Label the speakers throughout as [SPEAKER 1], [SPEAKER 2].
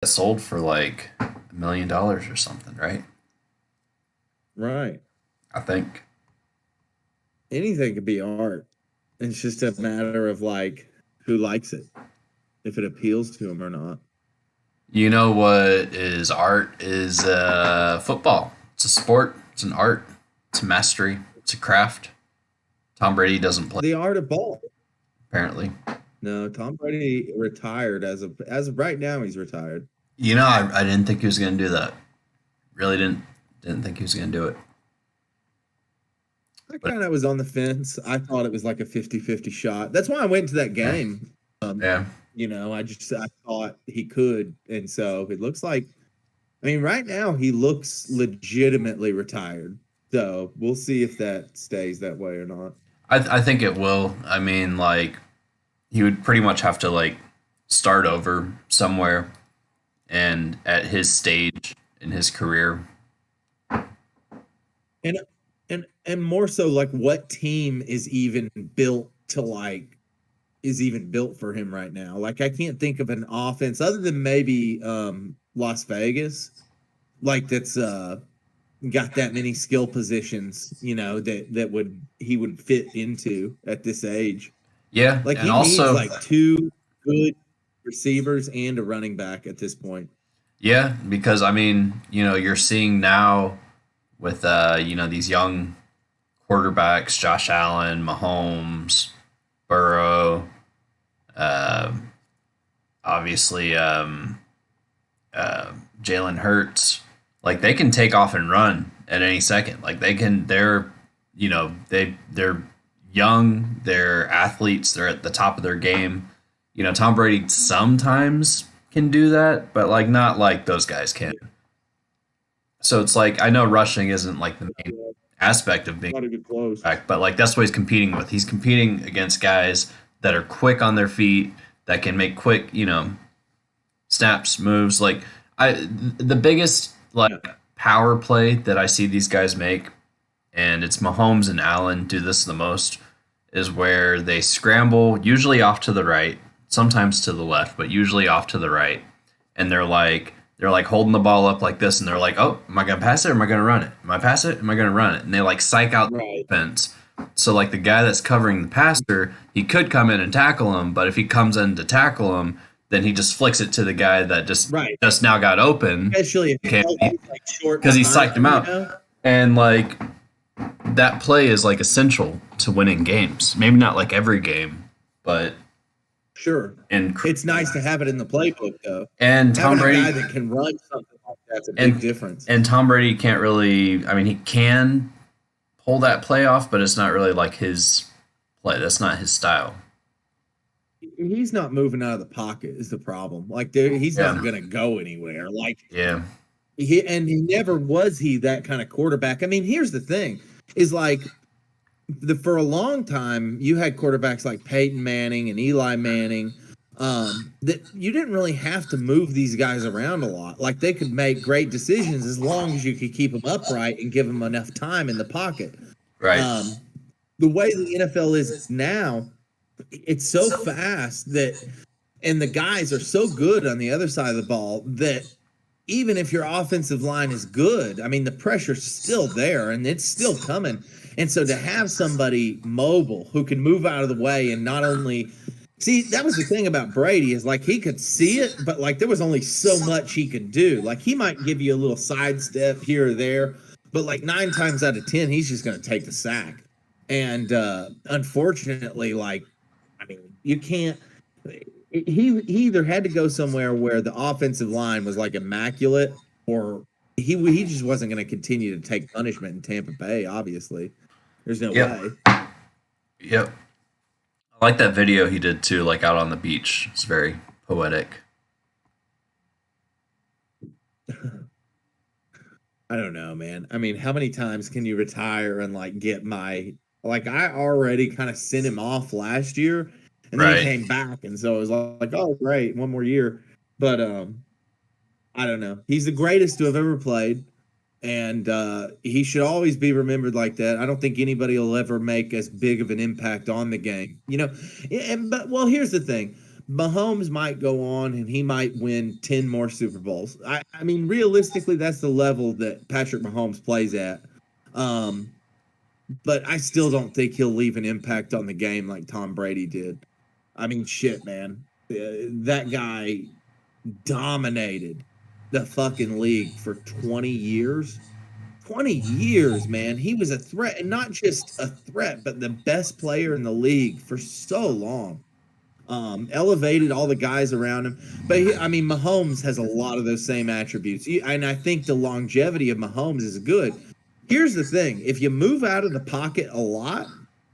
[SPEAKER 1] It sold for like $1 million or something, right?
[SPEAKER 2] Right.
[SPEAKER 1] I think.
[SPEAKER 2] Anything could be art. It's just a matter of like who likes it, if it appeals to them or not.
[SPEAKER 1] You know what is art is football. It's a sport. It's an art. It's a mastery. It's a craft. Tom Brady doesn't play
[SPEAKER 2] The art of ball.
[SPEAKER 1] apparently.
[SPEAKER 2] No, Tom Brady retired as of right now. He's retired.
[SPEAKER 1] I didn't think he was going to do that. Really didn't think he was going to do it.
[SPEAKER 2] I
[SPEAKER 1] But
[SPEAKER 2] kind of was on the fence. I thought it was like a 50-50 shot. That's why I went to that game.
[SPEAKER 1] yeah,
[SPEAKER 2] I thought he could, and so it looks like. I mean, right now he looks legitimately retired. So we'll see if that stays that way or not.
[SPEAKER 1] I think it will. I mean, like he would pretty much have to like start over somewhere, and at his stage in his career,
[SPEAKER 2] And and more so, like, what team is even built for him right now? Like, I can't think of an offense other than maybe Las Vegas, like that's got that many skill positions, that would fit into at this age.
[SPEAKER 1] yeah,
[SPEAKER 2] Like
[SPEAKER 1] and
[SPEAKER 2] he needs
[SPEAKER 1] also
[SPEAKER 2] like two good receivers and a running back at this point.
[SPEAKER 1] yeah, because I mean, you're seeing now with these young quarterbacks, Josh Allen, Mahomes, Burrow, uh, obviously Jalen Hurts, like they can take off and run at any second. Like they're young, they're athletes, they're at the top of their game. Tom Brady sometimes can do that, but like not like those guys can. So it's like I know rushing isn't like the main aspect of being
[SPEAKER 2] Not even close.
[SPEAKER 1] back, but like that's what he's competing with. He's competing against guys that are quick on their feet, that can make quick, snaps, moves. Like the biggest like
[SPEAKER 2] Yeah.
[SPEAKER 1] power play that I see these guys make, and it's Mahomes and Allen do this the most, is where they scramble, usually off to the right, sometimes to the left, but usually off to the right, and they're like holding the ball up like this, and they're like, "Oh, am I gonna pass it or am I gonna run it? Am I pass it? Am I gonna run it?" And they like psych out
[SPEAKER 2] Right.
[SPEAKER 1] the defense. So like the guy that's covering the passer, he could come in and tackle him, but if he comes in to tackle him, then he just flicks it to the guy that just
[SPEAKER 2] Right.
[SPEAKER 1] just now got open
[SPEAKER 2] Especially if he's like short
[SPEAKER 1] because he
[SPEAKER 2] behind
[SPEAKER 1] psyched him out.
[SPEAKER 2] him.
[SPEAKER 1] And like that play is like essential to winning games. Maybe not like every game, but
[SPEAKER 2] Sure.
[SPEAKER 1] in
[SPEAKER 2] It's nice to have it in the playbook though.
[SPEAKER 1] and Tom
[SPEAKER 2] Having a guy
[SPEAKER 1] Brady
[SPEAKER 2] that can run something like that's a big
[SPEAKER 1] and
[SPEAKER 2] difference.
[SPEAKER 1] and Tom Brady can't really. I mean, he can pull that play off, but it's not really like his play. That's not his style.
[SPEAKER 2] He's not moving out of the pocket is the problem. Like he's not
[SPEAKER 1] Yeah,
[SPEAKER 2] going to go anywhere. Like
[SPEAKER 1] yeah,
[SPEAKER 2] he never was he that kind of quarterback. I mean, here's the thing is like for a long time you had quarterbacks like Peyton Manning and Eli Manning that you didn't really have to move these guys around a lot. Like they could make great decisions as long as you could keep them upright and give them enough time in the pocket.
[SPEAKER 1] right.
[SPEAKER 2] Um, the way the NFL is now, it's so fast that, and the guys are so good on the other side of the ball that even if your offensive line is good, I mean, the pressure's still there and it's still coming. And so to have somebody mobile who can move out of the way and not only see, that was the thing about Brady is like he could see it, but like there was only so much he could do. Like he might give you a little sidestep here or there, but like 9 times out of 10, he's just going to take the sack. And unfortunately, like, I mean, you can't. He either had to go somewhere where the offensive line was like immaculate, or he just wasn't going to continue to take punishment in Tampa Bay. Obviously, there's no
[SPEAKER 1] Yep,
[SPEAKER 2] way.
[SPEAKER 1] yep. I like that video he did too, like out on the beach. It's very poetic.
[SPEAKER 2] I don't know, man. I mean, how many times can you retire and like get my like I already kind of sent him off last year and then he
[SPEAKER 1] Right.
[SPEAKER 2] came back and so it was like, oh great, one more year. But I don't know. He's the greatest to have ever played and he should always be remembered like that. I don't think anybody will ever make as big of an impact on the game. And but well, here's the thing. Mahomes might go on and he might win 10 more Super Bowls. I mean, realistically, that's the level that Patrick Mahomes plays at. Um, but I still don't think he'll leave an impact on the game like Tom Brady did. I mean, shit, man. That guy dominated the fucking league for 20 years. 20 years, man. He was a threat, and not just a threat, but the best player in the league for so long. Elevated all the guys around him. But I mean, Mahomes has a lot of those same attributes. And I think the longevity of Mahomes is good. Here's the thing: if you move out of the pocket a lot,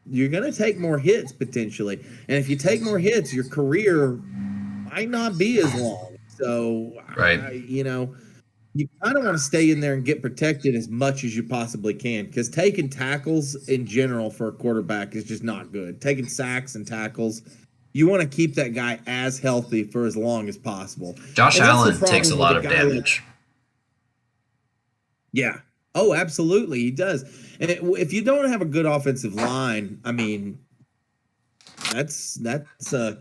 [SPEAKER 2] you're going to take more hits potentially. And if you take more hits, your career might not be as long. So,
[SPEAKER 1] Right.
[SPEAKER 2] you kind of want to stay in there and get protected as much as you possibly can, because taking tackles in general for a quarterback is just not good. Taking sacks and tackles, you want to keep that guy as healthy for as long as possible.
[SPEAKER 1] Josh
[SPEAKER 2] And that's the
[SPEAKER 1] Allen takes a
[SPEAKER 2] problem
[SPEAKER 1] lot
[SPEAKER 2] with
[SPEAKER 1] of
[SPEAKER 2] a guy
[SPEAKER 1] damage.
[SPEAKER 2] Yeah. Oh, absolutely, he does. And if you don't have a good offensive line, I mean, that's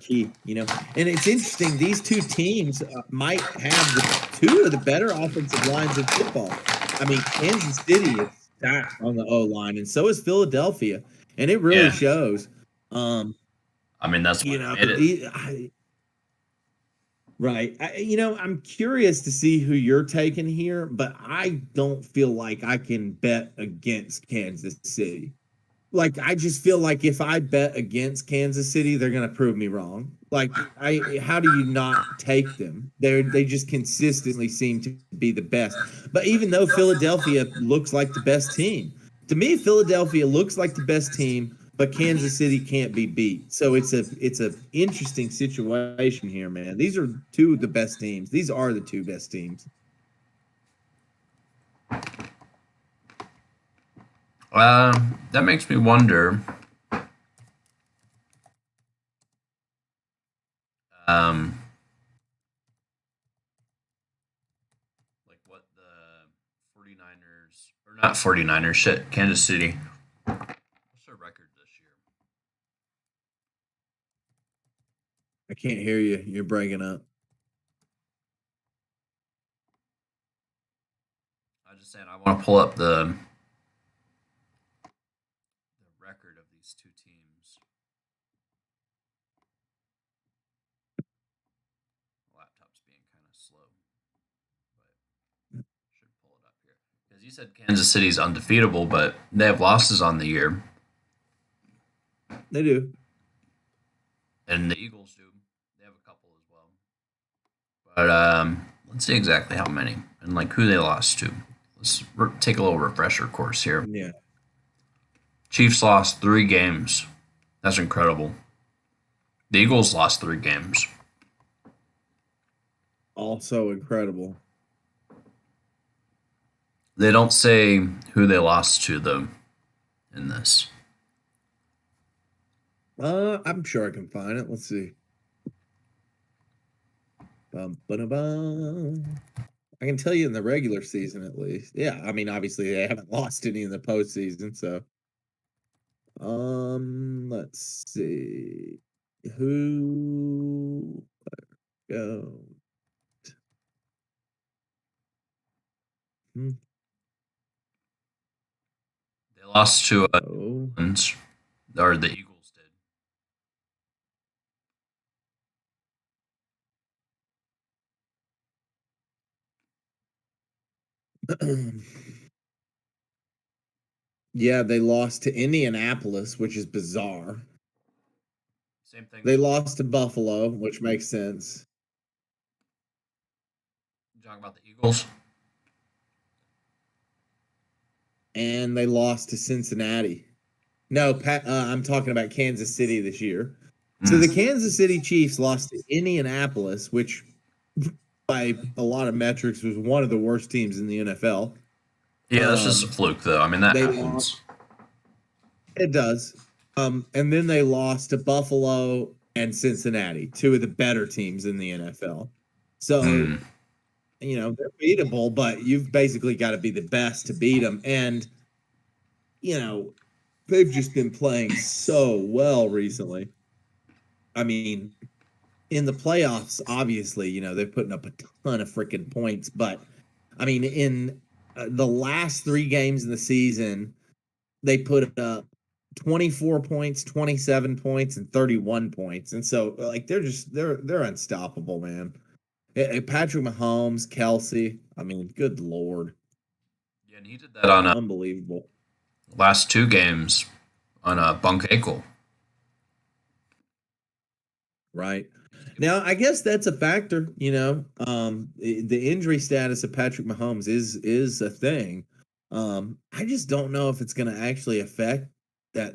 [SPEAKER 2] key, And it's interesting; these two teams might have two of the better offensive lines in football. I mean, Kansas City is stacked on the O line, and so is Philadelphia, and it really
[SPEAKER 1] Yeah.
[SPEAKER 2] shows.
[SPEAKER 1] I mean, that's why they made it.
[SPEAKER 2] Right. I'm curious to see who you're taking here, but I don't feel like I can bet against Kansas City. Like, I just feel like if I bet against Kansas City, they're going to prove me wrong. Like, how do you not take them? They just consistently seem to be the best. But even though Philadelphia looks like the best team, to me, Philadelphia looks like the best team, but Kansas City can't be beat. So it's a interesting situation here, man. These are two of the best teams. These are the two best teams.
[SPEAKER 1] That makes me wonder. Um, like what the 49ers, or not 49ers, shit, Kansas City. What's their record this year?
[SPEAKER 2] I can't hear you. You're breaking up.
[SPEAKER 1] I was just saying, I want to pull up the record of these two teams. The laptop's being kind of slow, but should pull it up here. Because you said Kansas City's undefeatable, but they have losses on the year.
[SPEAKER 2] They do.
[SPEAKER 1] And the Eagles do. They have a couple as well. But let's see exactly how many and like who they lost to. Let's take a little refresher course here.
[SPEAKER 2] Yeah.
[SPEAKER 1] Chiefs lost 3 games. That's incredible. The Eagles lost 3 games.
[SPEAKER 2] Also incredible.
[SPEAKER 1] They don't say who they lost to though in this.
[SPEAKER 2] I'm sure I can find it. Let's see. Bum, ba-da-bum. I can tell you in the regular season at least. Yeah, I mean, obviously they haven't lost any in the postseason, so. Let's see. Who go?
[SPEAKER 1] They lost to
[SPEAKER 2] Oh.
[SPEAKER 1] or the Eagles
[SPEAKER 2] did. Yeah, they lost to Indianapolis, which is bizarre.
[SPEAKER 1] Same thing.
[SPEAKER 2] They lost to Buffalo, which makes sense.
[SPEAKER 1] You talking about the Eagles?
[SPEAKER 2] And they lost to Cincinnati. No, I'm talking about Kansas City this year. So the Kansas City Chiefs lost to Indianapolis, which by a lot of metrics was one of the worst teams in the NFL.
[SPEAKER 1] Yeah, that's just a fluke, though. I mean, that happens.
[SPEAKER 2] It does. And then they lost to Buffalo and Cincinnati, two of the better teams in the NFL. So, they're beatable, but you've basically got to be the best to beat them. And, they've just been playing so well recently. I mean, in the playoffs, obviously, they're putting up a ton of freaking points. But I mean, in the last 3 games in the season, they put up 24 points, 27 points, and 31 points. And so, like, they're unstoppable, man. Patrick Mahomes, Kelsey. I mean, good Lord.
[SPEAKER 1] Yeah, and he did that on
[SPEAKER 2] Unbelievable.
[SPEAKER 1] last 2 games on a bunk ankle.
[SPEAKER 2] Right. Now, I guess that's a factor, the injury status of Patrick Mahomes is a thing. I just don't know if it's going to actually affect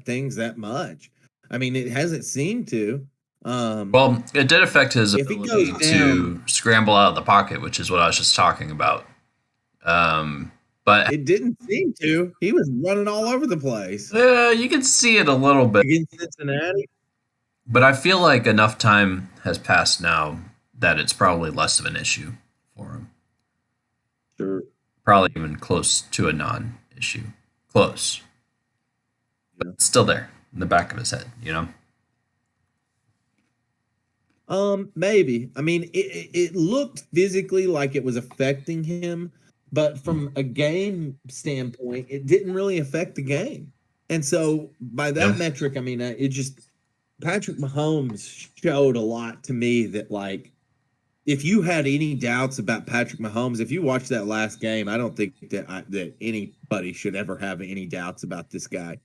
[SPEAKER 2] things that much. I mean, it hasn't seemed to.
[SPEAKER 1] Well, it did affect his
[SPEAKER 2] If it
[SPEAKER 1] ability
[SPEAKER 2] goes
[SPEAKER 1] to
[SPEAKER 2] down,
[SPEAKER 1] scramble out of the pocket, which is what I was just talking about. But
[SPEAKER 2] it didn't seem to. He was running all over the place
[SPEAKER 1] you can see it a little bit.
[SPEAKER 2] against Cincinnati.
[SPEAKER 1] But I feel like enough time has passed now that it's probably less of an issue for him.
[SPEAKER 2] Sure.
[SPEAKER 1] Probably even close to a non-issue. Close. But
[SPEAKER 2] Yeah.
[SPEAKER 1] it's still there in the back of his head.
[SPEAKER 2] Maybe. I mean, it looked physically like it was affecting him, but from a game standpoint, it didn't really affect the game. And so, by that
[SPEAKER 1] Yep.
[SPEAKER 2] metric, I mean, it just Patrick Mahomes showed a lot to me that, like, if you had any doubts about Patrick Mahomes, if you watched that last game, I don't think that anybody should ever have any doubts about this guy,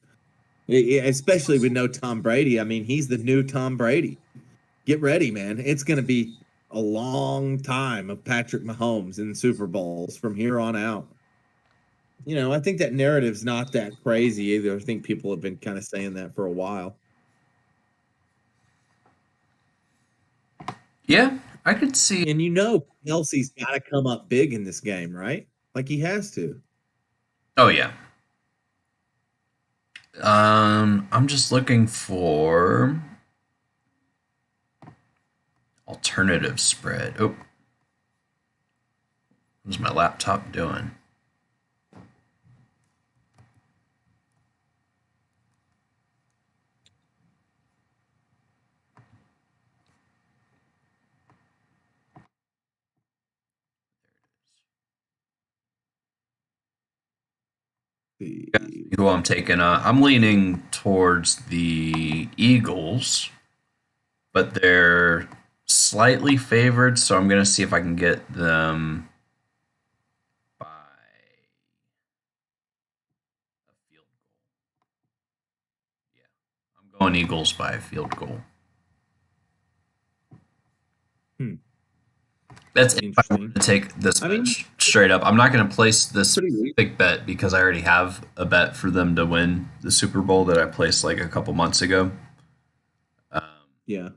[SPEAKER 2] especially with no Tom Brady. I mean, he's the new Tom Brady. Get ready, man. It's going to be a long time of Patrick Mahomes in Super Bowls from here on out. I think that narrative's not that crazy either. I think people have been kind of saying that for a while.
[SPEAKER 1] Yeah, I could see.
[SPEAKER 2] And Kelsey's got to come up big in this game, right? Like he has to.
[SPEAKER 1] Oh, yeah. I'm just looking for alternative spread. Oh, what's my laptop doing? Who I'm taking? I'm leaning towards the Eagles, but they're slightly favored, so I'm gonna see if I can get them by a field goal. Yeah, I'm going Eagles by a field goal. That's if I wanted to take this bet straight up. I'm not going to place this big bet because I already have a bet for them to win the Super Bowl that I placed like a couple months ago.
[SPEAKER 2] Yeah.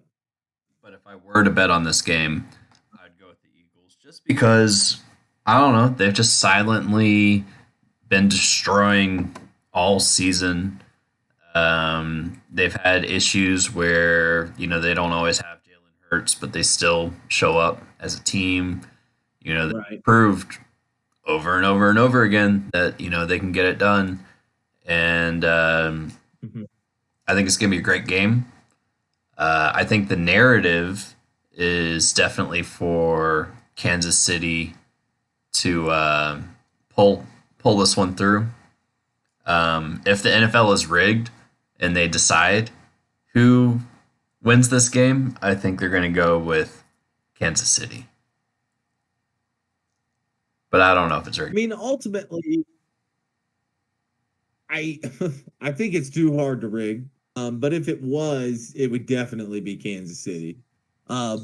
[SPEAKER 1] But if I were to bet on this game, I'd go with the Eagles just because, I don't know, they've just silently been destroying all season. They've had issues where, they don't always have Jalen Hurts, but they still show up as a team. They proved over and over and over again that, they can get it done. And I think it's going to be a great game. I think the narrative is definitely for Kansas City to pull this one through. If the NFL is rigged and they decide who wins this game, I think they're going to go with Kansas City. But I don't know if it's rigged.
[SPEAKER 2] I mean, ultimately, I think it's too hard to rig. But if it was, it would definitely be Kansas City. If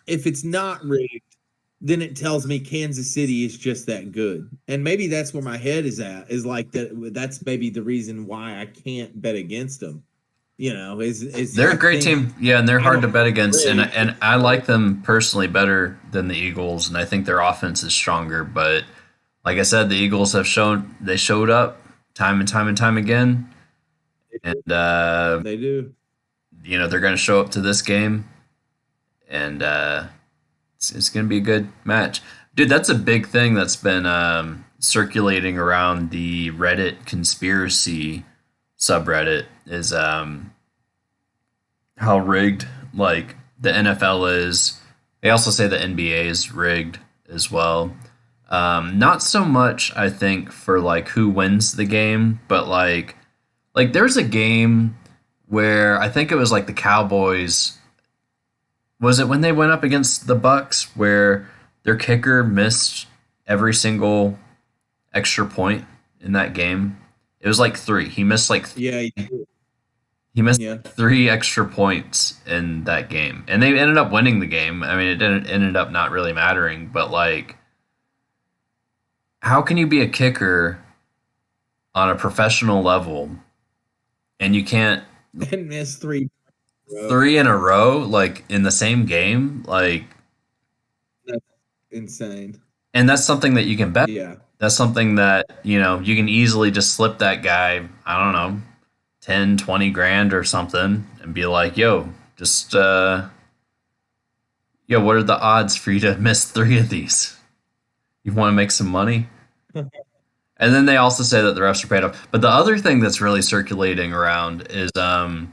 [SPEAKER 2] it's not rigged, then it tells me Kansas City is just that good. And maybe that's where my head is at, is like that's maybe the reason why I can't bet against them.
[SPEAKER 1] They're a great team. Yeah, and they're hard to bet against. And I like them personally better than the Eagles, and I think their offense is stronger. But like I said, the Eagles have showed up time and time and time again. And
[SPEAKER 2] they do.
[SPEAKER 1] They're going to show up to this game, and it's going to be a good match. Dude, that's a big thing that's been circulating around the Reddit conspiracy subreddit is how rigged like the NFL is. They also say the NBA is rigged as well. Not so much, I think, for like who wins the game, but like there's a game where I think it was like the Cowboys. Was it when they went up against the Bucks where their kicker missed every single extra point in that game? It was like three. He missed like
[SPEAKER 2] Yeah,
[SPEAKER 1] he missed
[SPEAKER 2] yeah.
[SPEAKER 1] like three extra points in that game, and they ended up winning the game. I mean, ended up not really mattering, but like, how can you be a kicker on a professional level and you can't
[SPEAKER 2] And miss three, bro.
[SPEAKER 1] three in a row like in the same game? Like,
[SPEAKER 2] That's insane.
[SPEAKER 1] and that's something that you can bet.
[SPEAKER 2] Yeah.
[SPEAKER 1] That's something that, you can easily just slip that guy, I don't know, 10, 20 grand or something and be like, yo, just, what are the odds for you to miss three of these? You want to make some money? And then they also say that the refs are paid off. But the other thing that's really circulating around is, and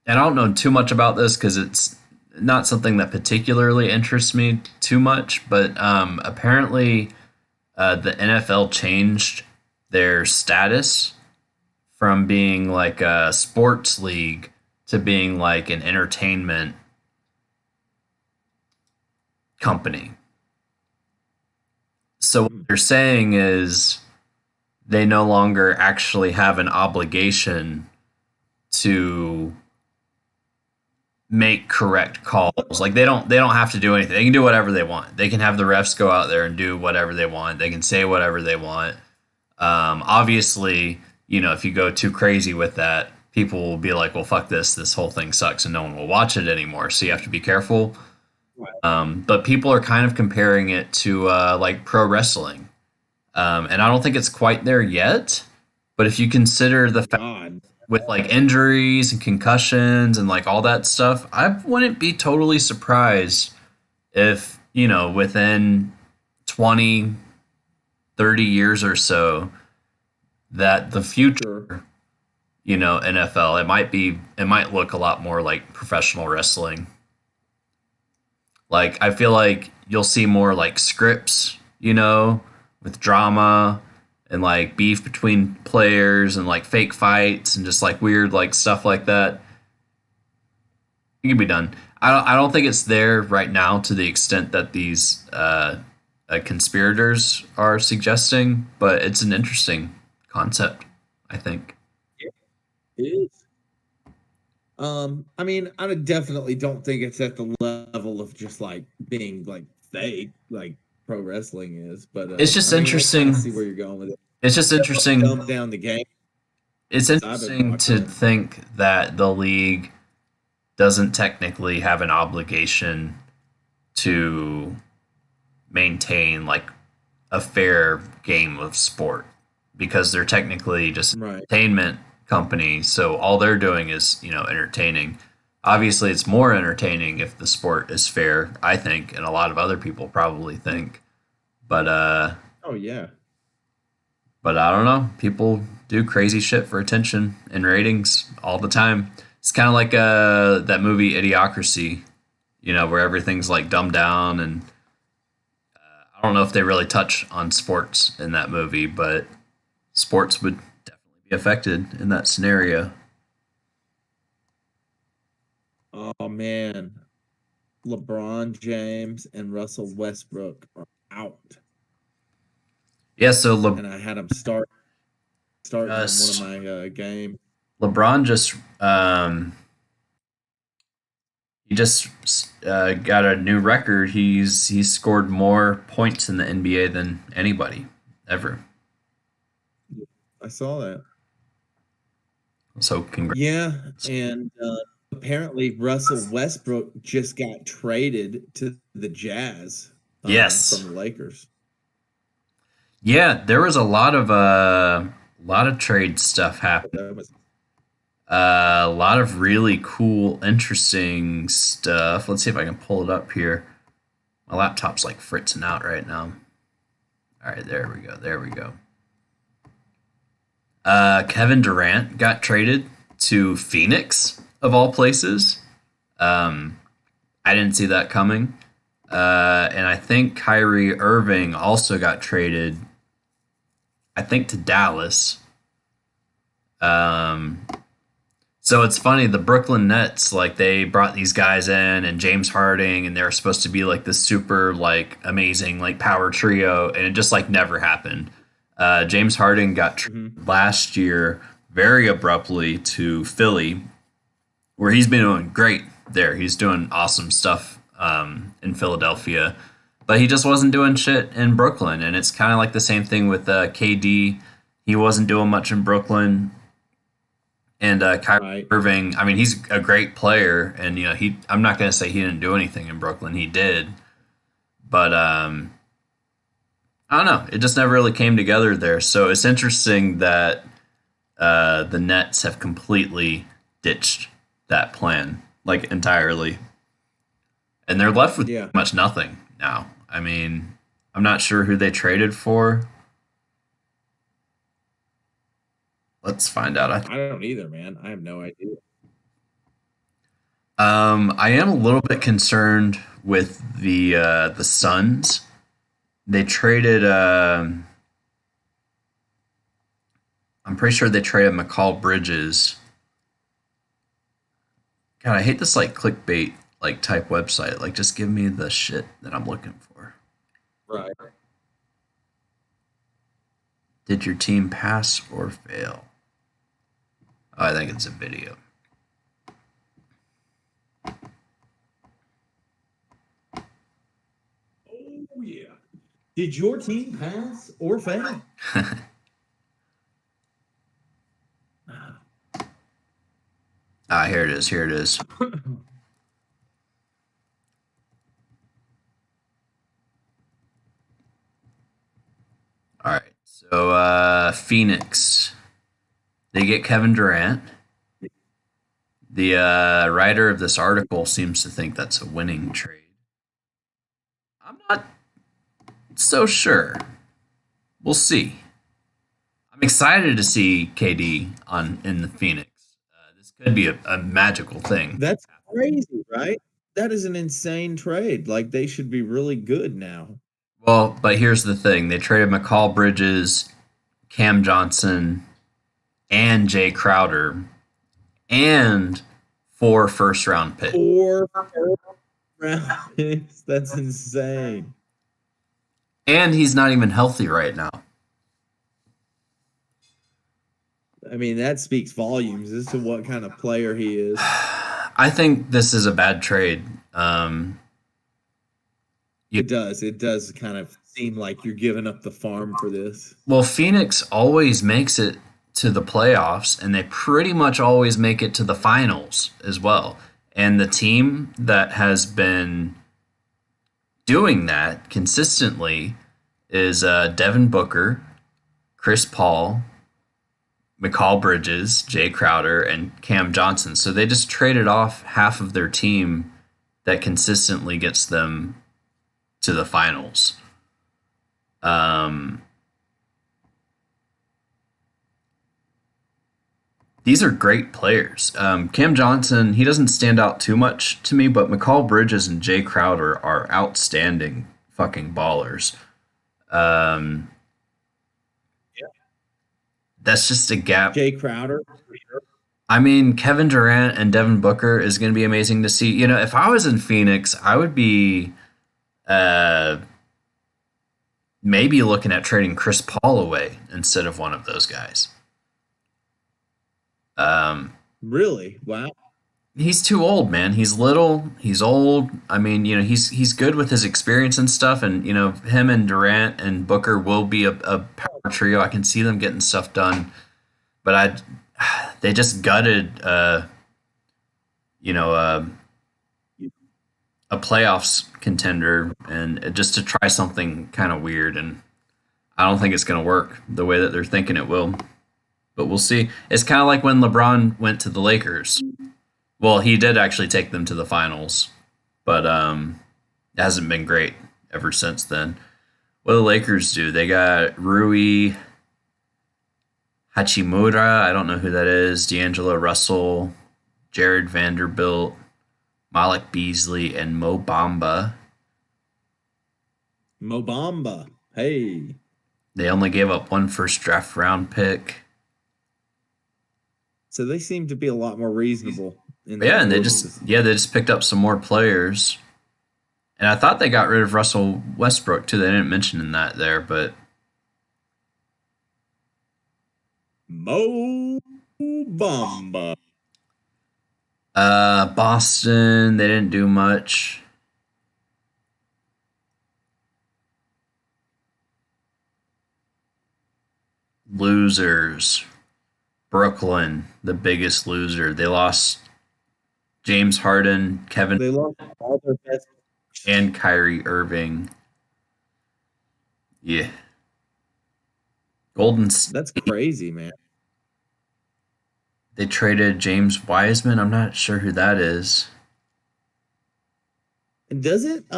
[SPEAKER 1] I don't know too much about this because it's not something that particularly interests me too much, but apparently the NFL changed their status from being like a sports league to being like an entertainment company. So what they're saying is they no longer actually have an obligation to make correct calls. Like they don't have to do anything. They can do whatever they want. They can have the refs go out there and do whatever they want. They can say whatever they want. Obviously, if you go too crazy with that, people will be like, well, fuck this. This whole thing sucks and no one will watch it anymore. So you have to be careful. But people are kind of comparing it to like pro wrestling. And I don't think it's quite there yet. But if you consider the fact
[SPEAKER 2] God.
[SPEAKER 1] with like injuries and concussions and like all that stuff, I wouldn't be totally surprised if, within 20, 30 years or so, that the future, NFL, it might look a lot more like professional wrestling. Like, I feel like you'll see more like scripts, with drama and like beef between players and like fake fights and just like weird like stuff like that. It can be done. I don't think it's there right now to the extent that these conspirators are suggesting, but it's an interesting concept, I think.
[SPEAKER 2] It is. I mean, I definitely don't think it's at the level of just like being like fake, like pro wrestling is. But
[SPEAKER 1] It's just
[SPEAKER 2] I mean, I kind
[SPEAKER 1] interesting.
[SPEAKER 2] of see where you're going with it.
[SPEAKER 1] It's just interesting.
[SPEAKER 2] Dumb down the game.
[SPEAKER 1] It's
[SPEAKER 2] I've been
[SPEAKER 1] interesting to
[SPEAKER 2] watching it.
[SPEAKER 1] think that the league doesn't technically have an obligation to maintain like a fair game of sport because they're technically just an
[SPEAKER 2] Right.
[SPEAKER 1] entertainment company. So all they're doing is, entertaining. Obviously, it's more entertaining if the sport is fair, I think, and a lot of other people probably think. But
[SPEAKER 2] Oh yeah.
[SPEAKER 1] but I don't know. People do crazy shit for attention and ratings all the time. It's kind of like that movie Idiocracy, where everything's like dumbed down, and I don't know if they really touch on sports in that movie, but sports would definitely be affected in that scenario.
[SPEAKER 2] Oh man. LeBron James and Russell Westbrook are out,
[SPEAKER 1] Yeah, so
[SPEAKER 2] and I had them starting in one of my games.
[SPEAKER 1] LeBron just he just got a new record. He's scored more points in the NBA than anybody ever.
[SPEAKER 2] I saw that.
[SPEAKER 1] So congrats.
[SPEAKER 2] Yeah, and apparently Russell Westbrook just got traded to the Jazz
[SPEAKER 1] Yes.
[SPEAKER 2] from the Lakers.
[SPEAKER 1] Yeah, there was a lot of trade stuff happening.
[SPEAKER 2] That was
[SPEAKER 1] A lot of really cool, interesting stuff. Let's see if I can pull it up here. My laptop's like fritzing out right now. All right, there we go. There we go. Kevin Durant got traded to Phoenix, of all places. I didn't see that coming. And I think Kyrie Irving also got traded, I think, to Dallas. Um, so it's funny, the Brooklyn Nets, like they brought these guys in and James Harding, and they're supposed to be like this super like amazing like power trio, and it just like never happened. James Harden got
[SPEAKER 2] Mhm.
[SPEAKER 1] traded last year very abruptly to Philly, where he's been doing great there. He's doing awesome stuff in Philadelphia, but he just wasn't doing shit in Brooklyn. And it's kind of like the same thing with KD. He wasn't doing much in Brooklyn. And Kyrie
[SPEAKER 2] Right.
[SPEAKER 1] Irving, I mean, he's a great player, and you know, he. I'm not going to say he didn't do anything in Brooklyn. He did, but I don't know. It just never really came together there. So it's interesting that the Nets have completely ditched that plan, like entirely, and they're left with
[SPEAKER 2] Yeah.
[SPEAKER 1] pretty much nothing now. I mean, I'm not sure who they traded for. Let's find out.
[SPEAKER 2] I don't either, man. I have no idea.
[SPEAKER 1] I am a little bit concerned with the Suns. They traded. I'm pretty sure they traded McCall Bridges. God, I hate this like clickbait like type website. Like, just give me the shit that I'm looking for.
[SPEAKER 2] Right.
[SPEAKER 1] Did your team pass or fail? Oh, I think it's a video.
[SPEAKER 2] Oh yeah. Did your team pass or fail?
[SPEAKER 1] Ah, here it is. Here it is. All right. So Phoenix, they get Kevin Durant. The writer of this article seems to think that's a winning trade. I'm not so sure. We'll see. I'm excited to see KD on in the Phoenix. This could be a magical thing.
[SPEAKER 2] That's crazy, right? That is an insane trade. Like they should be really good now.
[SPEAKER 1] Well, but here's the thing: they traded McCall Bridges, Cam Johnson, and Jay Crowder, and 4 first round picks.
[SPEAKER 2] 4 round picks. That's insane.
[SPEAKER 1] And he's not even healthy right now.
[SPEAKER 2] I mean, that speaks volumes as to what kind of player he is.
[SPEAKER 1] I think this is a bad trade. You,
[SPEAKER 2] It does. It does kind of seem like you're giving up the farm for this.
[SPEAKER 1] well, Phoenix always makes it to the playoffs, and they pretty much always make it to the finals as well. And the team that has been doing that consistently is Devin Booker, Chris Paul, McCall Bridges, Jay Crowder, and Cam Johnson. So they just traded off half of their team that consistently gets them to the finals. Um, these are great players. Cam Johnson, he doesn't stand out too much to me, but McCall Bridges and Jay Crowder are outstanding fucking ballers. Um, that's just a gap.
[SPEAKER 2] Jay Crowder.
[SPEAKER 1] I mean, Kevin Durant and Devin Booker is going to be amazing to see. You know, if I was in Phoenix, I would be uh, maybe looking at trading Chris Paul away instead of one of those guys. Um,
[SPEAKER 2] Really? Wow.
[SPEAKER 1] he's too old, man. He's little. He's old. I mean, you know, he's good with his experience and stuff, and you know, him and Durant and Booker will be a power trio. I can see them getting stuff done, but they just gutted, you know, a playoffs contender, and just to try something kind of weird, and I don't think it's going to work the way that they're thinking it will. But we'll see. It's kind of like when LeBron went to the Lakers. Well, he did actually take them to the finals, but it hasn't been great ever since then. What do the Lakers do? They got Rui Hachimura. I don't know who that is. D'Angelo Russell, Jared Vanderbilt, Malik Beasley, and Mo Bamba.
[SPEAKER 2] Mobamba. Hey.
[SPEAKER 1] They only gave up one first draft round pick.
[SPEAKER 2] So they seem to be a lot more reasonable in
[SPEAKER 1] Yeah,
[SPEAKER 2] their
[SPEAKER 1] and they
[SPEAKER 2] moves.
[SPEAKER 1] just picked up some more players. And I thought they got rid of Russell Westbrook too. They didn't mention in that there, but
[SPEAKER 2] Mobamba.
[SPEAKER 1] Boston, they didn't do much. Losers. Brooklyn, the biggest loser. They lost James Harden, Kevin,
[SPEAKER 2] They lost all their best.
[SPEAKER 1] and Kyrie Irving. Yeah. Golden
[SPEAKER 2] That's crazy, man.
[SPEAKER 1] They traded James Wiseman. I'm not sure who that is.
[SPEAKER 2] And doesn't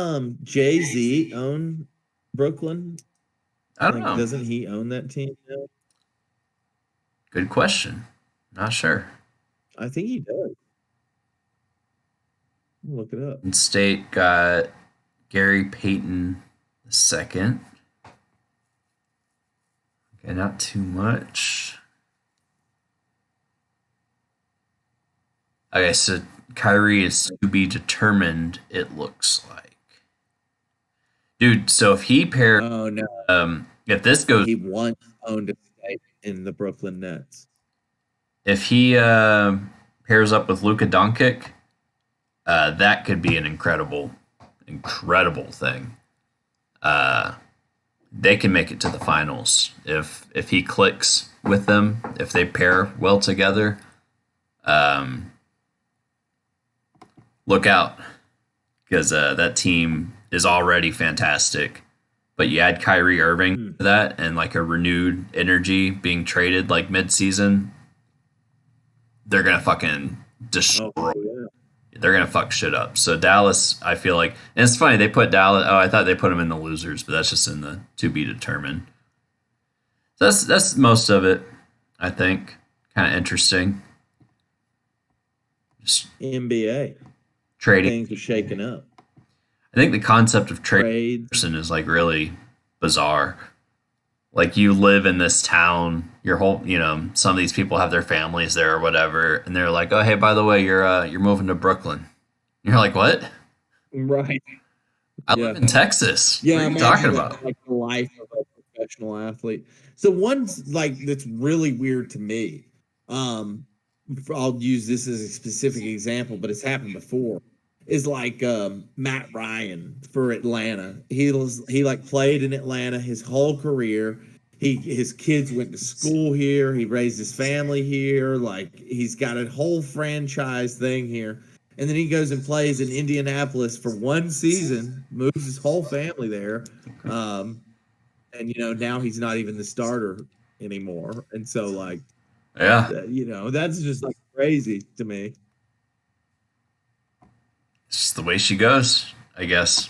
[SPEAKER 2] Jay-Z own Brooklyn?
[SPEAKER 1] I don't
[SPEAKER 2] Like,
[SPEAKER 1] know.
[SPEAKER 2] doesn't he own that team now?
[SPEAKER 1] Good question. Not sure.
[SPEAKER 2] I think he does. I'll look it up.
[SPEAKER 1] And State got Gary Payton II. Okay, not too much. Okay, so Kyrie is to be determined, it looks like. Dude, so if he pairs,
[SPEAKER 2] Oh no,
[SPEAKER 1] if this goes,
[SPEAKER 2] he once owned a stake in the Brooklyn Nets.
[SPEAKER 1] if he pairs up with Luka Doncic, that could be an incredible thing. They can make it to the finals if he clicks with them, if they pair well together. Look out, because that team is already fantastic. But you add Kyrie Irving to that and like a renewed energy being traded like mid-season, they're gonna fucking destroy.
[SPEAKER 2] Oh yeah.
[SPEAKER 1] They're gonna fuck shit up. So Dallas, I feel like, and it's funny they put Dallas. Oh, I thought they put them in the losers, but that's just in the to be determined. So that's most of it. I think kind of interesting. Just
[SPEAKER 2] NBA.
[SPEAKER 1] trading.
[SPEAKER 2] Things are shaking up.
[SPEAKER 1] I think the concept of trading
[SPEAKER 2] Trades.
[SPEAKER 1] person is like really bizarre. Like you live in this town, your whole, some of these people have their families there or whatever, and they're like, "Oh, hey, by the way, you're moving to Brooklyn." You're like, "What?
[SPEAKER 2] Right.
[SPEAKER 1] I
[SPEAKER 2] Yeah.
[SPEAKER 1] live in Texas.
[SPEAKER 2] Yeah,
[SPEAKER 1] what are you
[SPEAKER 2] imagine
[SPEAKER 1] talking
[SPEAKER 2] that,
[SPEAKER 1] about?"
[SPEAKER 2] like the life of a professional athlete. So one's like that's really weird to me. I'll use this as a specific example, but it's happened before. Is like Matt Ryan for Atlanta. He like played in Atlanta his whole career. His kids went to school here. He raised his family here. Like he's got a whole franchise thing here. And then he goes and plays in Indianapolis for one season, moves his whole family there. And now he's not even the starter anymore. And so like
[SPEAKER 1] Yeah,
[SPEAKER 2] that's just like crazy to me.
[SPEAKER 1] it's just the way she goes, I guess.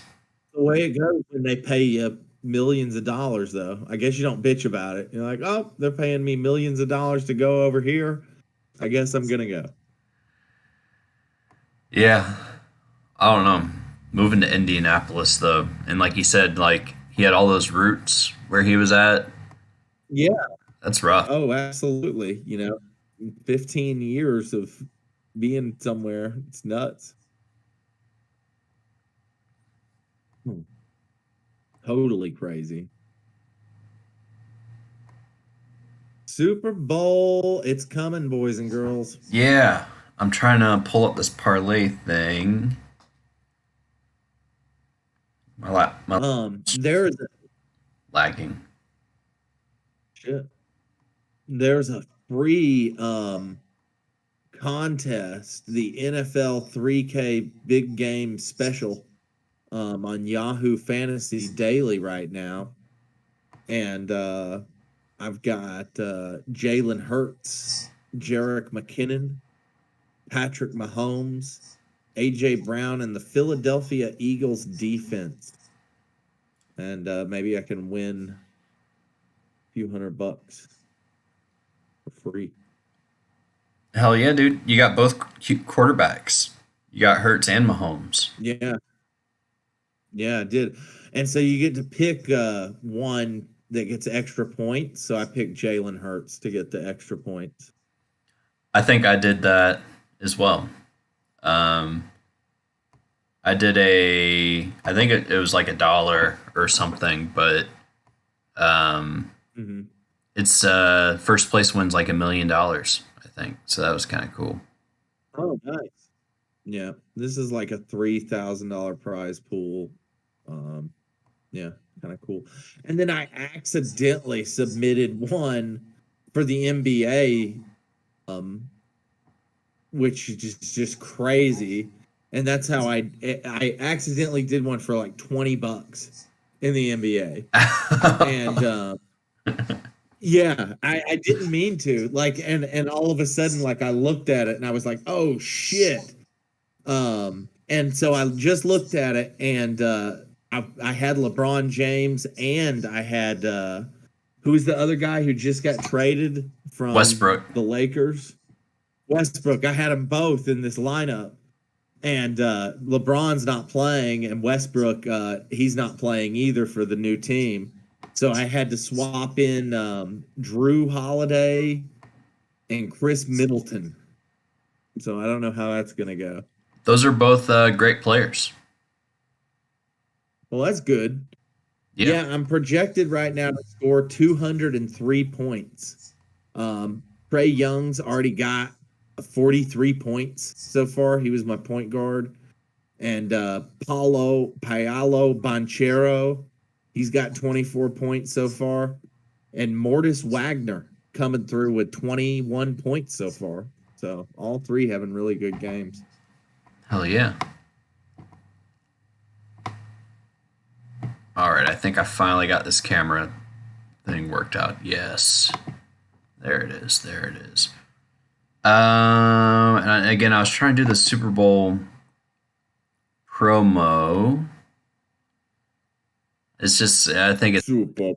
[SPEAKER 2] The way it goes when they pay you millions of dollars, though. I guess you don't bitch about it. You're like, oh, they're paying me millions of dollars to go over here. I guess I'm gonna go.
[SPEAKER 1] Yeah, I don't know. Moving to Indianapolis though, and like you said, like he had all those roots where he was at.
[SPEAKER 2] Yeah.
[SPEAKER 1] That's rough.
[SPEAKER 2] Oh, absolutely. 15 years of being somewhere. It's nuts. Totally crazy. Super Bowl, it's coming, boys and girls.
[SPEAKER 1] Yeah, I'm trying to pull up this parlay thing. My
[SPEAKER 2] There's a
[SPEAKER 1] lagging.
[SPEAKER 2] shit. There's a free contest, the NFL 3K Big Game Special on Yahoo Fantasy Daily right now. And I've got Jalen Hurts, Jerick McKinnon, Patrick Mahomes, A.J. Brown, and the Philadelphia Eagles defense. And maybe I can win a few $100 for free.
[SPEAKER 1] Hell yeah, dude! You got both quarterbacks. You got Hurts and Mahomes.
[SPEAKER 2] Yeah, yeah, I did. And so you get to pick one that gets extra points. So I picked Jalen Hurts to get the extra points.
[SPEAKER 1] I think I did that as well. Um, I did I think it was like $1 or something, but um,
[SPEAKER 2] Hmm.
[SPEAKER 1] it's first place wins like $1 million, I think. So that was kind of cool.
[SPEAKER 2] Oh, nice. Yeah, this is like a $3,000 prize pool. Um, yeah, kind of cool. And then I accidentally submitted one for the NBA, um, which is just crazy. And that's how I accidentally did one for like $20 in the NBA. And yeah, I didn't mean to. Like, and all of a sudden, like I looked at it and I was like, oh shit. And so I just looked at it and I had LeBron James and I had who's the other guy who just got traded from
[SPEAKER 1] Westbrook.
[SPEAKER 2] the Lakers? Westbrook. I had them both in this lineup. And LeBron's not playing, and Westbrook, he's not playing either for the new team. So I had to swap in Drew Holiday and Chris Middleton. So I don't know how that's going to go.
[SPEAKER 1] Those are both great players.
[SPEAKER 2] Well, that's good.
[SPEAKER 1] Yeah.
[SPEAKER 2] Yeah, I'm projected right now to score 203 points. Trey Young's already got 43 points so far. He was my point guard. And Paolo Banchero, he's got 24 points so far. And Mortis Wagner coming through with 21 points so far. So all three having really good games.
[SPEAKER 1] Hell yeah. All right, I think I finally got this camera thing worked out. Yes. There it is. There it is. And again, I was trying to do the Super Bowl promo. It's just, I think it's
[SPEAKER 2] Super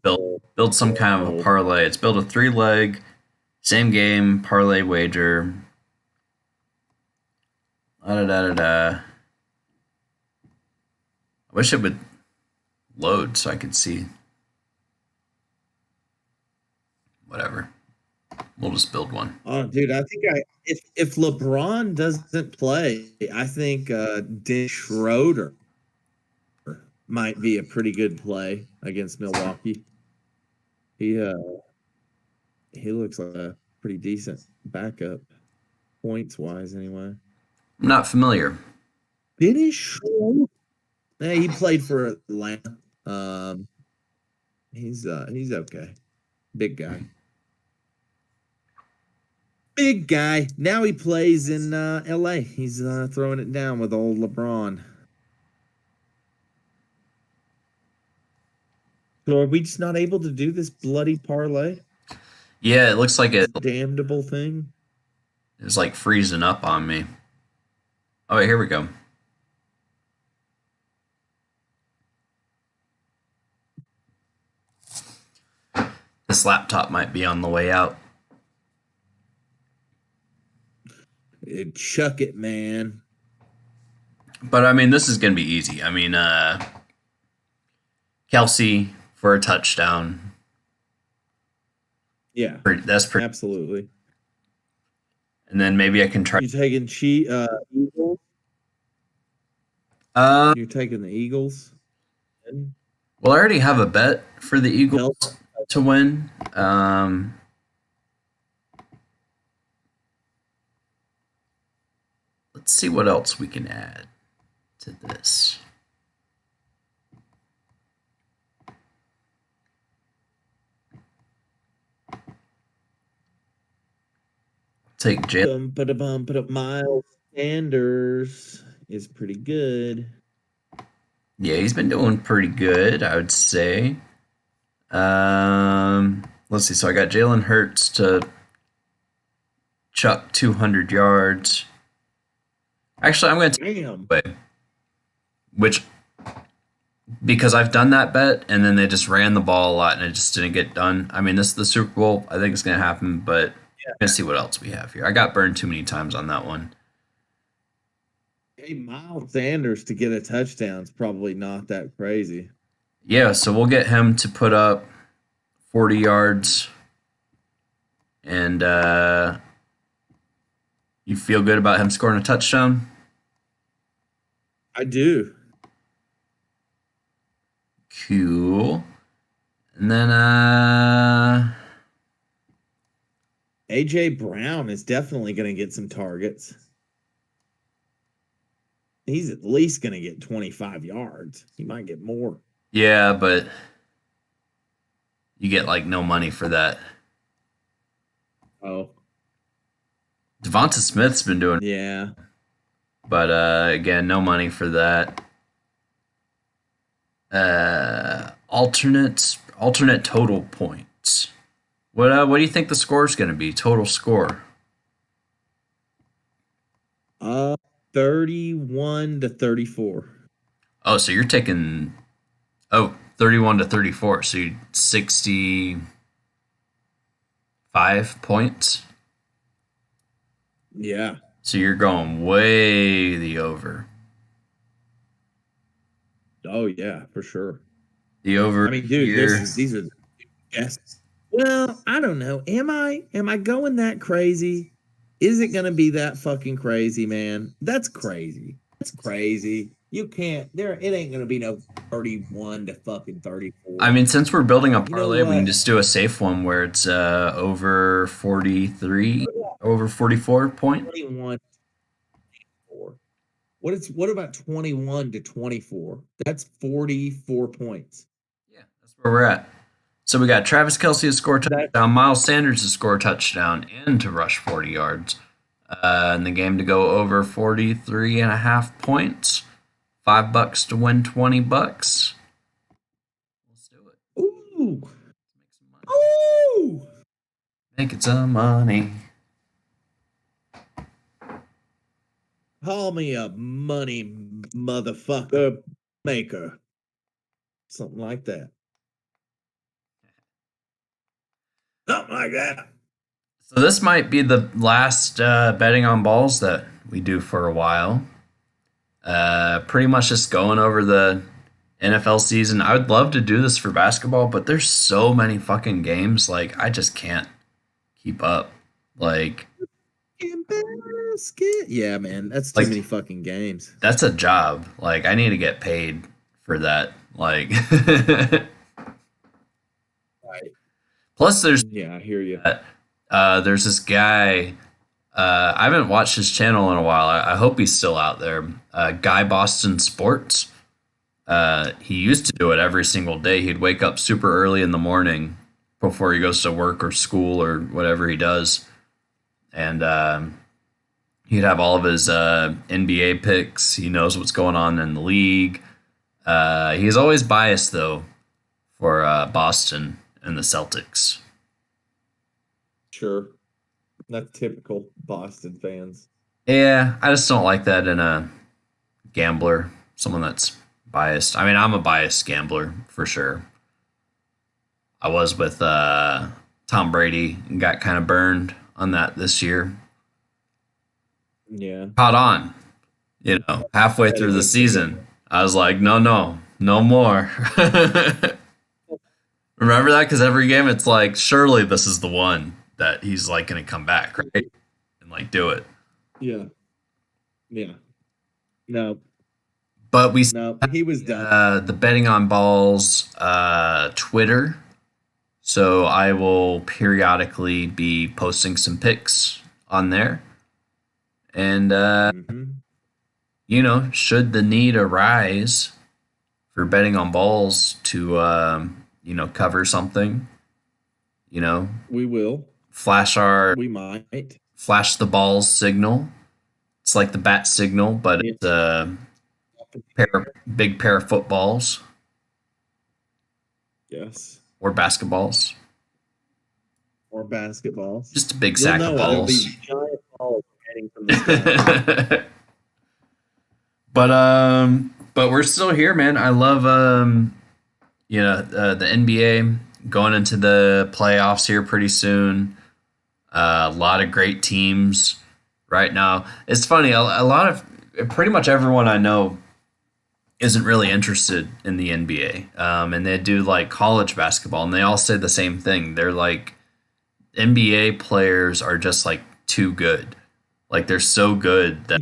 [SPEAKER 1] build some kind of a parlay. It's build a 3-leg, same game parlay wager. Da, da, da, da. I wish it would load so I could see. Whatever. We'll just build one.
[SPEAKER 2] Oh, dude, I think if LeBron doesn't play, I think Dennis Schroeder might be a pretty good play against Milwaukee. He looks like a pretty decent backup points wise anyway.
[SPEAKER 1] I'm not familiar.
[SPEAKER 2] Dennis Schroeder. Yeah, he played for Atlanta. He's okay. Big guy. Big guy. Now he plays in LA. He's throwing it down with old LeBron. So are we just not able to do this bloody parlay?
[SPEAKER 1] Yeah, it looks like it
[SPEAKER 2] Damnable thing.
[SPEAKER 1] is like freezing up on me. Oh, wait, here we go. This laptop might be on the way out.
[SPEAKER 2] Chuck it, man.
[SPEAKER 1] But I mean, this is going to be easy. I mean, Kelsey for a touchdown.
[SPEAKER 2] Yeah,
[SPEAKER 1] That's pretty.
[SPEAKER 2] absolutely.
[SPEAKER 1] And then maybe I can try.
[SPEAKER 2] You taking Eagles?
[SPEAKER 1] Uh,
[SPEAKER 2] You're taking the Eagles?
[SPEAKER 1] well, I already have a bet for the Eagles to win. Let's see what else we can add to this. Take Jalen.
[SPEAKER 2] But Miles Sanders is pretty good.
[SPEAKER 1] Yeah, he's been doing pretty good, I would say. Let's see. So I got Jalen Hurts to chuck 200 yards. Actually, I'm going to take it away, which because I've done that bet and then they just ran the ball a lot and it just didn't get done. I mean, this is the Super Bowl. I think it's going to happen, but let's see what else we have here. I got burned too many times on that one.
[SPEAKER 2] Hey, Miles Sanders to get a touchdown is probably not that crazy.
[SPEAKER 1] Yeah, so we'll get him to put up 40 yards. And you feel good about him scoring a touchdown?
[SPEAKER 2] I do.
[SPEAKER 1] Cool. And then
[SPEAKER 2] AJ Brown is definitely going to get some targets. He's at least going to get 25 yards. He might get more.
[SPEAKER 1] yeah, but you get like no money for that.
[SPEAKER 2] Oh,
[SPEAKER 1] Devonta Smith's been doing,
[SPEAKER 2] yeah.
[SPEAKER 1] but again, no money for that. Alternate total points. What do you think the score is going to be? Total score.
[SPEAKER 2] 31 to 34.
[SPEAKER 1] Oh, so you're taking 31 to 34. So you 65 points.
[SPEAKER 2] Yeah.
[SPEAKER 1] So you're going way the over.
[SPEAKER 2] Oh, yeah, for sure.
[SPEAKER 1] The over.
[SPEAKER 2] I mean, dude,
[SPEAKER 1] here.
[SPEAKER 2] these are yes. Well, I don't know. Am I going that crazy? Is it going to be that fucking crazy, man? That's crazy. That's crazy. You can't. It ain't going to be no 31 to fucking 34.
[SPEAKER 1] I mean, since we're building a
[SPEAKER 2] You know
[SPEAKER 1] parlay, we can
[SPEAKER 2] what?
[SPEAKER 1] just do a safe one where it's over 43, over 44 point.
[SPEAKER 2] 21 to 24. What about 21 to 24? That's 44 points.
[SPEAKER 1] Yeah, that's where we're at. So we got Travis Kelce to score a
[SPEAKER 2] That
[SPEAKER 1] touchdown, Miles Sanders to score a touchdown, and to rush 40 yards. And the game to go over 43 and a half points. $5 to win $20. Let's do it.
[SPEAKER 2] ooh.
[SPEAKER 1] Make some money.
[SPEAKER 2] Ooh.
[SPEAKER 1] Making some money.
[SPEAKER 2] Call me a money motherfucker maker. Something like that. Something like that.
[SPEAKER 1] So this might be the last betting on balls that we do for a while. Pretty much just going over the NFL season. I would love to do this for basketball, but there's so many fucking games. Like, I just can't keep up. Like,
[SPEAKER 2] In basket. Yeah, man. That's too
[SPEAKER 1] Like-
[SPEAKER 2] many fucking games.
[SPEAKER 1] that's a job. Like, I need to get paid for that. Like,
[SPEAKER 2] Right.
[SPEAKER 1] plus
[SPEAKER 2] Yeah, I hear you.
[SPEAKER 1] there's this guy. I haven't watched his channel in a while. I hope he's still out there. Guy Boston Sports. He used to do it every single day. He'd wake up super early in the morning before he goes to work or school or whatever he does, and he'd have all of his NBA picks. He knows what's going on in the league. He's always biased though for Boston and the Celtics.
[SPEAKER 2] Sure. That's typical Boston fans.
[SPEAKER 1] Yeah, I just don't like that in a gambler, someone that's biased. I mean, I'm a biased gambler for sure. I was with Tom Brady and got kind of burned on that this year.
[SPEAKER 2] Yeah.
[SPEAKER 1] Caught on, halfway through the season. I was like, no more. Remember that? Because every game it's like, surely this is the one that he's like going to come back, right? And like do it.
[SPEAKER 2] Yeah. Yeah. No.
[SPEAKER 1] But we
[SPEAKER 2] No. He was done.
[SPEAKER 1] the betting on balls Twitter. So I will periodically be posting some pics on there. And
[SPEAKER 2] Mhm.
[SPEAKER 1] should the need arise for betting on balls to cover something,
[SPEAKER 2] We will.
[SPEAKER 1] flash
[SPEAKER 2] We might.
[SPEAKER 1] flash the balls signal. It's like the bat signal, but
[SPEAKER 2] Yeah.
[SPEAKER 1] it's a big pair of footballs
[SPEAKER 2] Yes.
[SPEAKER 1] or basketballs.
[SPEAKER 2] Or basketballs.
[SPEAKER 1] Just a big
[SPEAKER 2] You'll
[SPEAKER 1] sack
[SPEAKER 2] know
[SPEAKER 1] of
[SPEAKER 2] it. It'll
[SPEAKER 1] balls.
[SPEAKER 2] be giant balls heading from the sky.
[SPEAKER 1] But we're still here, man. I love the NBA going into the playoffs here pretty soon. A lot of great teams right now. It's funny. A lot of pretty much everyone I know isn't really interested in the NBA. And they do like college basketball, and they all say the same thing. They're like, NBA players are just like too good. Like they're so good that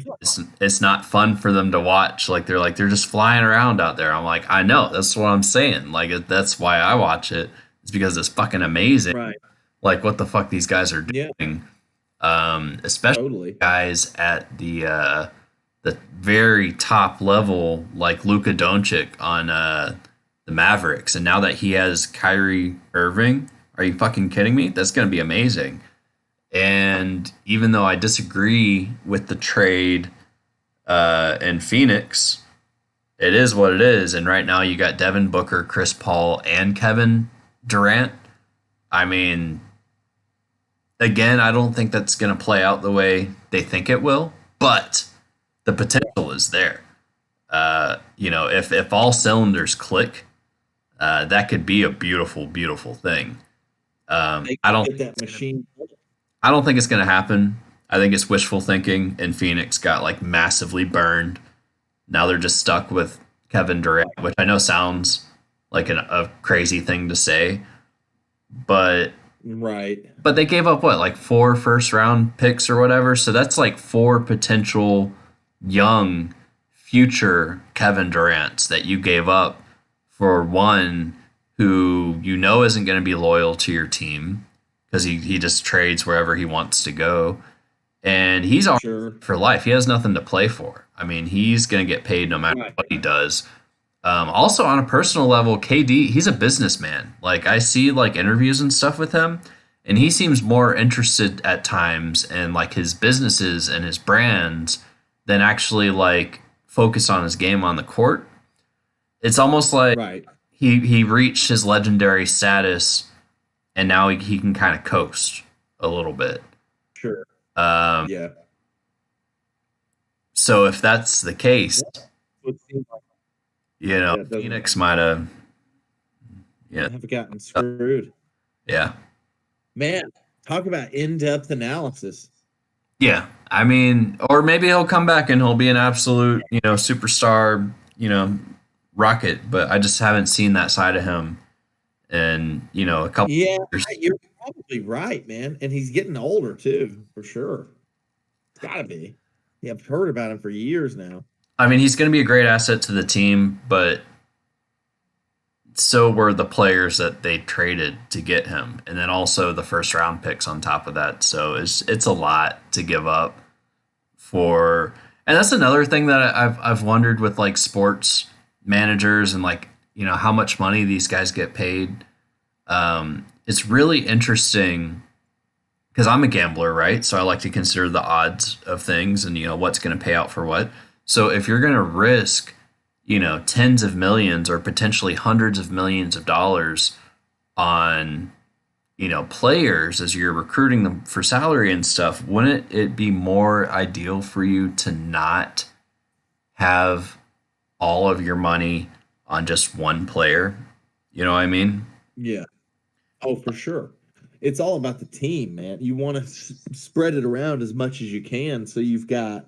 [SPEAKER 1] it's not fun for them to watch. They're just flying around out there. I'm like, I know, that's what I'm saying. That's why I watch it. It's because it's fucking amazing.
[SPEAKER 2] Right.
[SPEAKER 1] Like what the fuck these guys are
[SPEAKER 2] Yeah.
[SPEAKER 1] doing. Especially
[SPEAKER 2] Totally.
[SPEAKER 1] guys at the very top level, like Luka Doncic on the Mavericks, and now that he has Kyrie Irving, are you fucking kidding me? That's going to be amazing. And even though I disagree with the trade in Phoenix, it is what it is. And right now you got Devin Booker, Chris Paul, and Kevin Durant. I mean, again, I don't think that's going to play out the way they think it will, but the potential is there. If all cylinders click, that could be a beautiful, beautiful thing.
[SPEAKER 2] They
[SPEAKER 1] I don't.
[SPEAKER 2] get that machine.
[SPEAKER 1] I don't think it's going to happen. I think it's wishful thinking, and Phoenix got like massively burned. Now they're just stuck with Kevin Durant, which I know sounds like a crazy thing to say, but
[SPEAKER 2] Right.
[SPEAKER 1] they gave up what, like 4 first round picks or whatever. So that's like 4 potential young future Kevin Durants that you gave up for one who you know isn't going to be loyal to your team because he just trades wherever he wants to go. And he's already
[SPEAKER 2] Sure.
[SPEAKER 1] for life. He has nothing to play for. I mean, he's going to get paid no matter
[SPEAKER 2] Right.
[SPEAKER 1] what he does. Also, on a personal level, KD, he's a businessman. Like, I see like interviews and stuff with him, and he seems more interested at times in like his businesses and his brands than actually like focus on his game on the court. It's almost like
[SPEAKER 2] Right.
[SPEAKER 1] he reached his legendary status, and now he can kind of coast a little bit.
[SPEAKER 2] Sure.
[SPEAKER 1] Um,
[SPEAKER 2] Yeah.
[SPEAKER 1] so if that's the case,
[SPEAKER 2] Would seem like Yeah, it doesn't-
[SPEAKER 1] Phoenix might have, yeah,
[SPEAKER 2] have gotten screwed.
[SPEAKER 1] yeah,
[SPEAKER 2] Man, talk about in-depth analysis.
[SPEAKER 1] yeah. I mean, or maybe he'll come back and he'll be an absolute, superstar, rocket. But I just haven't seen that side of him in, a couple
[SPEAKER 2] Yeah,
[SPEAKER 1] years.
[SPEAKER 2] you're probably right, man. And he's getting older too, for sure. It's gotta be. Yeah, I've heard about him for years now.
[SPEAKER 1] I mean, he's going to be a great asset to the team, but so were the players that they traded to get him, and then also the first round picks on top of that. So it's a lot to give up for, and that's another thing that I've wondered with like sports managers and like how much money these guys get paid. It's really interesting because I'm a gambler, right? So I like to consider the odds of things and what's going to pay out for what. So if you're going to risk tens of millions or potentially hundreds of millions of dollars on, players as you're recruiting them for salary and stuff, wouldn't it be more ideal for you to not have all of your money on just one player? You know what I mean?
[SPEAKER 2] Yeah. Oh, for sure. It's all about the team, man. You want to spread it around as much as you can so you've got,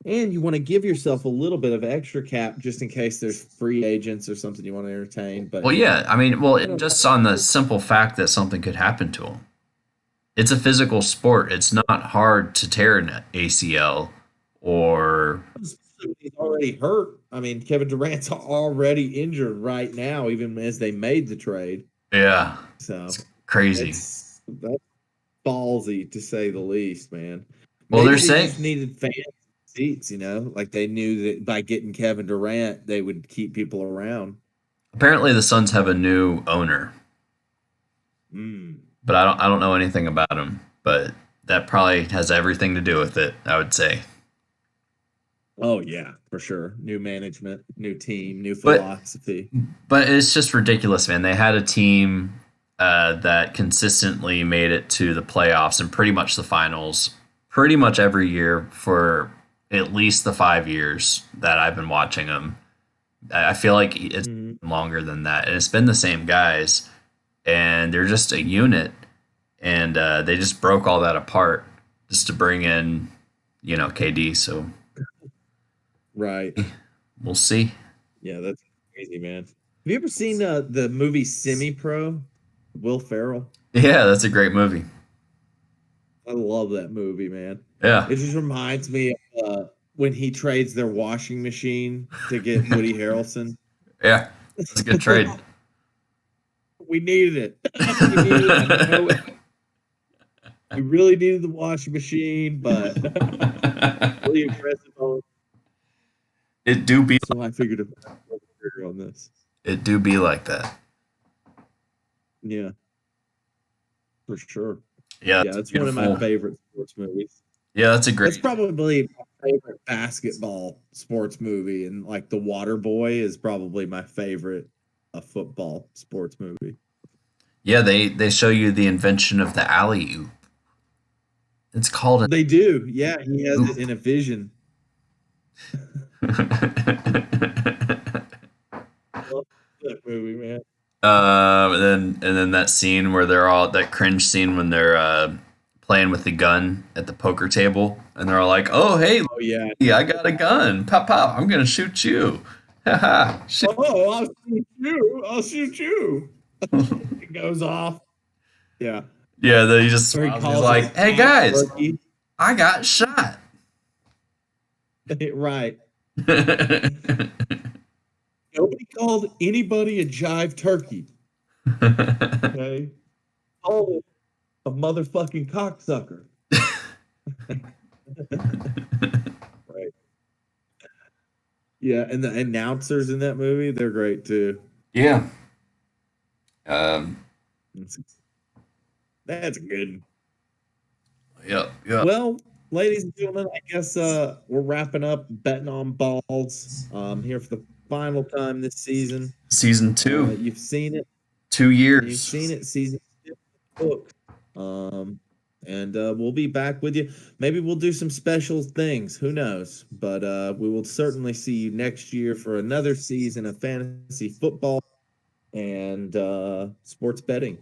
[SPEAKER 2] and you want to give yourself a little bit of extra cap just in case there's free agents or something you want to entertain. But
[SPEAKER 1] Well, yeah. I mean, just on the simple fact that something could happen to him. It's a physical sport. It's not hard to tear an ACL or
[SPEAKER 2] he's already hurt. I mean, Kevin Durant's already injured right now, even as they made the trade.
[SPEAKER 1] yeah,
[SPEAKER 2] So
[SPEAKER 1] it's crazy.
[SPEAKER 2] that's ballsy to say the least, man.
[SPEAKER 1] Well,
[SPEAKER 2] Maybe
[SPEAKER 1] they're
[SPEAKER 2] they
[SPEAKER 1] saying
[SPEAKER 2] just needed fans seats, like they knew that by getting Kevin Durant, they would keep people around.
[SPEAKER 1] apparently the Suns have a new owner,
[SPEAKER 2] Mm.
[SPEAKER 1] but I don't know anything about him. But that probably has everything to do with it, I would say.
[SPEAKER 2] Oh yeah, for sure. New management, new team, new
[SPEAKER 1] But
[SPEAKER 2] philosophy.
[SPEAKER 1] but it's just ridiculous, man. They had a team that consistently made it to the playoffs and pretty much the finals, pretty much every year for at least the 5 years that I've been watching them. I feel like it's
[SPEAKER 2] Mhm.
[SPEAKER 1] longer than that, and it's been the same guys, and they're just a unit, and they just broke all that apart just to bring in, KD. So
[SPEAKER 2] Right.
[SPEAKER 1] We'll see.
[SPEAKER 2] Yeah, that's crazy, man. Have you ever seen the movie Semi Pro? Will Ferrell.
[SPEAKER 1] Yeah, that's a great movie.
[SPEAKER 2] I love that movie, man.
[SPEAKER 1] Yeah,
[SPEAKER 2] It just reminds me of when he trades their washing machine to get Woody Harrelson.
[SPEAKER 1] yeah, that's a good trade.
[SPEAKER 2] We needed it. We needed it. I know it. We really needed the washing machine, but really aggressive on.
[SPEAKER 1] It do be
[SPEAKER 2] So I figured on this.
[SPEAKER 1] it do be like that.
[SPEAKER 2] Yeah, for sure.
[SPEAKER 1] Yeah,
[SPEAKER 2] Yeah,
[SPEAKER 1] it's
[SPEAKER 2] it's one of my
[SPEAKER 1] beautiful.
[SPEAKER 2] favorite sports movies.
[SPEAKER 1] Yeah, that's a
[SPEAKER 2] That's
[SPEAKER 1] great.
[SPEAKER 2] probably my favorite basketball sports movie, and like The Water Boy is probably my favorite football sports movie.
[SPEAKER 1] Yeah, they show you the invention of the alley oop. It's called an
[SPEAKER 2] They do, yeah. He has it
[SPEAKER 1] oop.
[SPEAKER 2] in a vision. I love that movie, man.
[SPEAKER 1] And then that scene where they're all that cringe scene when they're playing with the gun at the poker table, and they're all like, "Oh, hey,
[SPEAKER 2] Oh yeah.
[SPEAKER 1] I got a gun. Pop, pop! I'm gonna shoot you." Haha! Shit.
[SPEAKER 2] Oh, I'll shoot you. I'll shoot you. It goes off. Yeah.
[SPEAKER 1] Yeah, then he just
[SPEAKER 2] Or he
[SPEAKER 1] smiles. He's
[SPEAKER 2] calls
[SPEAKER 1] like,
[SPEAKER 2] it
[SPEAKER 1] "Hey guys,
[SPEAKER 2] turkey.
[SPEAKER 1] I got shot."
[SPEAKER 2] Right. Nobody called anybody a jive turkey. Okay. Called it a motherfucking cocksucker. Right. Yeah, and the announcers in that movie, they're great too.
[SPEAKER 1] Yeah. Um.
[SPEAKER 2] That's good.
[SPEAKER 1] Yep. Yep.
[SPEAKER 2] Well, ladies and gentlemen, I guess we're wrapping up betting on balls here for the final time this season.
[SPEAKER 1] Season 2.
[SPEAKER 2] You've seen it.
[SPEAKER 1] 2 years.
[SPEAKER 2] You've seen it. Season 6 book. And we'll be back with you. Maybe we'll do some special things. Who knows? But we will certainly see you next year for another season of fantasy football and sports betting.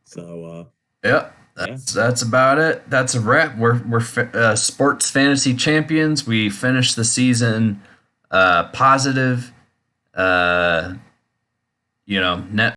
[SPEAKER 2] So
[SPEAKER 1] Yep. That's about it. That's a wrap. We're sports fantasy champions. We finished the season positive. Net